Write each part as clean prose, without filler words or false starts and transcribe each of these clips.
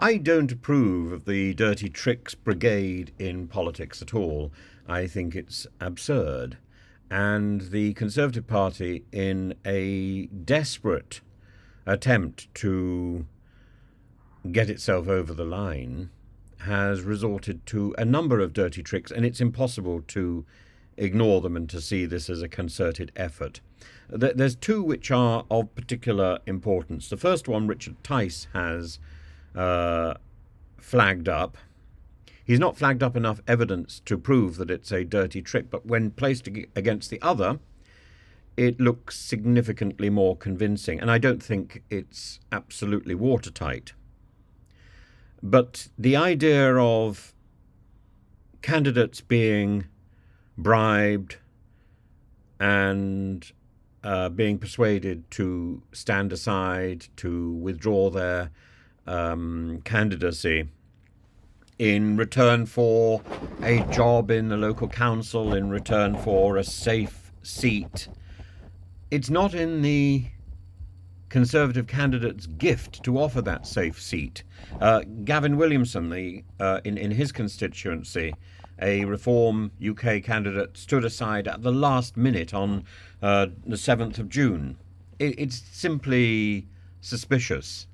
I don't approve of the dirty tricks brigade in politics at all. I think it's absurd. And the Conservative Party, in a desperate attempt to get itself over the line, has resorted to a number of dirty tricks, and it's impossible to ignore them and to see this as a concerted effort. There's two which are of particular importance. The first one, Richard Tice has flagged up. He's not flagged up enough evidence to prove that it's a dirty trick, but when placed against the other, it looks significantly more convincing. And I don't think it's absolutely watertight. But the idea of candidates being bribed and being persuaded to stand aside, to withdraw their candidacy in return for a job in the local council, in return for a safe seat. It's not in the Conservative candidate's gift to offer that safe seat. Gavin Williamson, in his constituency, a Reform UK candidate, stood aside at the last minute on the 7th of June. It's simply suspicious.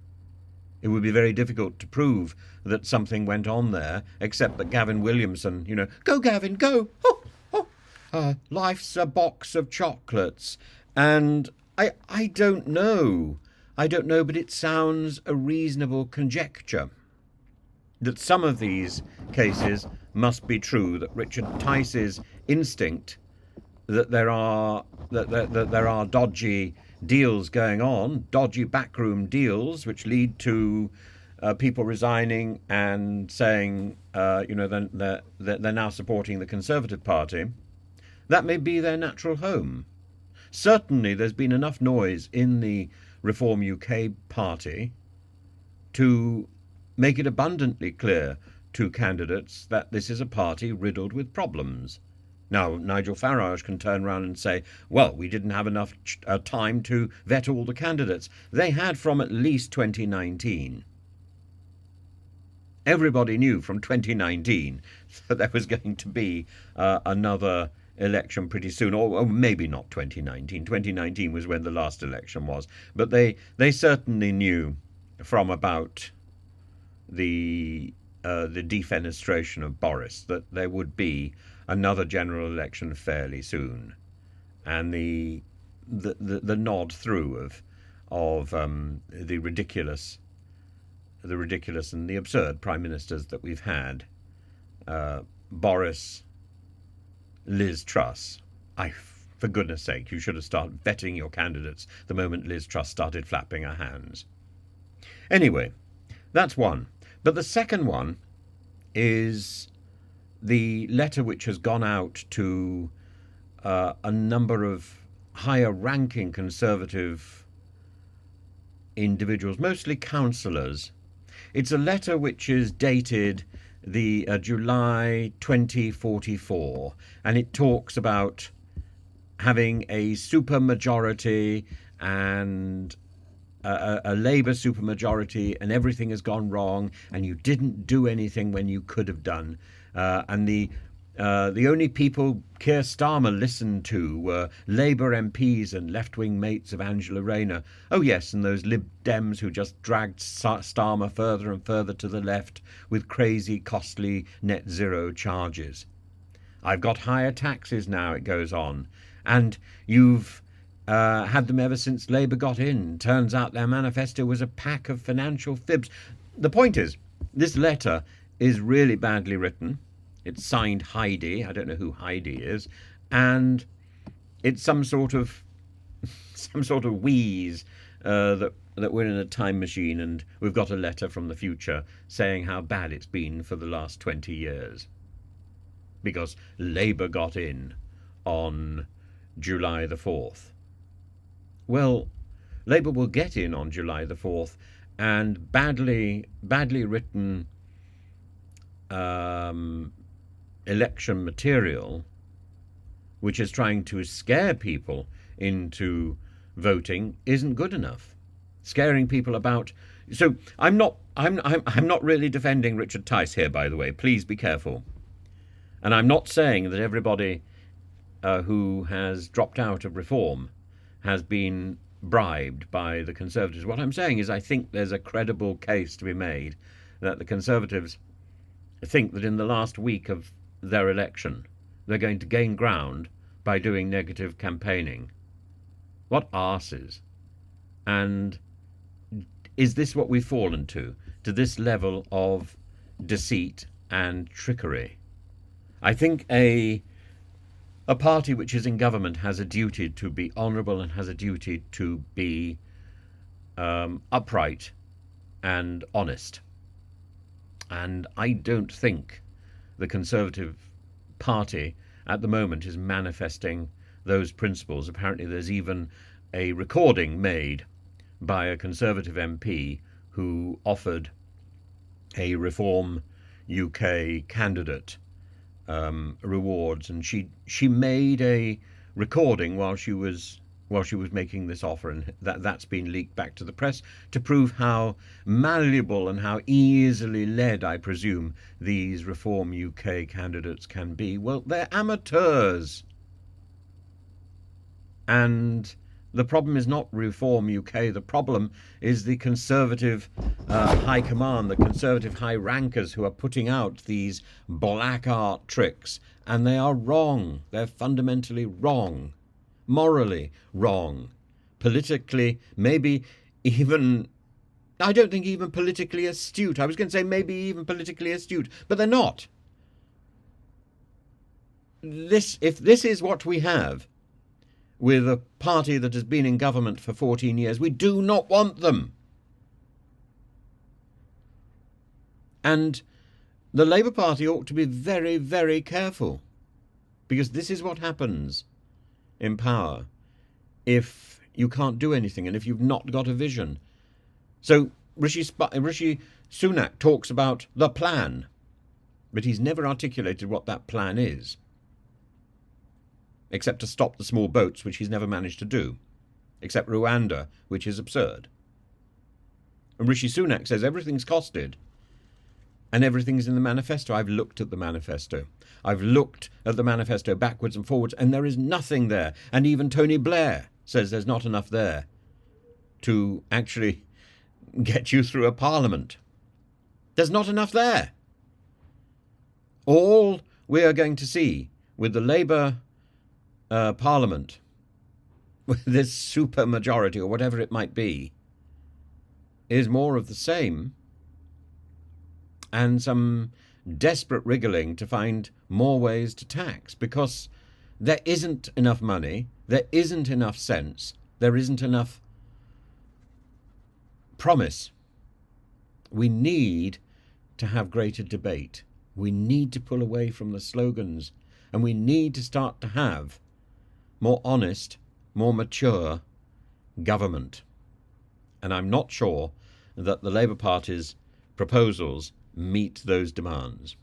It would be very difficult to prove that something went on there, except that Gavin Williamson, go Gavin, go! Life's a box of chocolates. And I don't know. But it sounds a reasonable conjecture that some of these cases must be true, that Richard Tice's instinct that there are dodgy deals going on, dodgy backroom deals, which lead to people resigning and saying, then they're now supporting the Conservative Party. That may be their natural home. Certainly, there's been enough noise in the Reform UK party to make it abundantly clear to candidates that this is a party riddled with problems. Now, Nigel Farage can turn around and say, well, we didn't have enough time to vet all the candidates. They had from at least 2019. Everybody knew from 2019 that there was going to be another election pretty soon, or maybe not 2019. 2019 was when the last election was. But they certainly knew from about the defenestration of Boris that there would be another general election fairly soon, and the nod through of the ridiculous and the absurd prime ministers that we've had, Boris, Liz Truss. For goodness sake, you should have started vetting your candidates the moment Liz Truss started flapping her hands. Anyway, that's one. But the second one is the letter which has gone out to a number of higher-ranking Conservative individuals, mostly councillors. It's a letter which is dated the July 2044, and it talks about having a supermajority and a Labour supermajority, and everything has gone wrong, and you didn't do anything when you could have done. And the only people Keir Starmer listened to were Labour MPs and left-wing mates of Angela Rayner. Oh yes, and those Lib Dems who just dragged Starmer further and further to the left with crazy, costly net zero charges. I've got higher taxes now, it goes on. And you've had them ever since Labour got in. Turns out their manifesto was a pack of financial fibs. The point is, this letter is really badly written. It's signed Heidi. I don't know who Heidi is. And it's some sort of wheeze that we're in a time machine and we've got a letter from the future saying how bad it's been for the last 20 years. Because Labour got in on July the 4th. Well, Labour will get in on July the 4th, and badly written election material, which is trying to scare people into voting, isn't good enough. Scaring people about So I'm not really defending Richard Tice here, by the way. Please be careful. And I'm not saying that everybody who has dropped out of reform has been bribed by the Conservatives. What I'm saying is I think there's a credible case to be made that the Conservatives think that in the last week of their election they're going to gain ground by doing negative campaigning. What arses. And is this what we've fallen to this level of deceit and trickery? I think a party which is in government has a duty to be honourable and has a duty to be upright and honest. And I don't think the Conservative Party at the moment is manifesting those principles. Apparently there's even a recording made by a Conservative MP who offered a Reform UK candidate rewards, and she made a recording while she was making this offer, and that's been leaked back to the press to prove how malleable and how easily led, I presume, these Reform UK candidates can be. Well, they're amateurs. And the problem is not Reform UK. The problem is the Conservative high command, the Conservative high rankers who are putting out these black art tricks. And they are wrong. They're fundamentally wrong. Morally wrong. Politically, maybe even, I don't think even politically astute. I was going to say maybe even politically astute, but they're not. If this is what we have with a party that has been in government for 14 years, we do not want them. And the Labour Party ought to be very, very careful, because this is what happens in power if you can't do anything and if you've not got a vision. So Rishi Sunak talks about the plan, but he's never articulated what that plan is, except to stop the small boats, which he's never managed to do, except Rwanda, which is absurd. And Rishi Sunak says everything's costed and everything's in the manifesto. I've looked at the manifesto. I've looked at the manifesto backwards and forwards, and there is nothing there. And even Tony Blair says there's not enough there to actually get you through a parliament. There's not enough there. All we are going to see with the Labour Parliament, with this super majority or whatever it might be, is more of the same, and some desperate wriggling to find more ways to tax, because there isn't enough money, there isn't enough sense, there isn't enough promise. We need to have greater debate. We need to pull away from the slogans, and we need to start to have more honest, more mature government. And I'm not sure that the Labour Party's proposals meet those demands.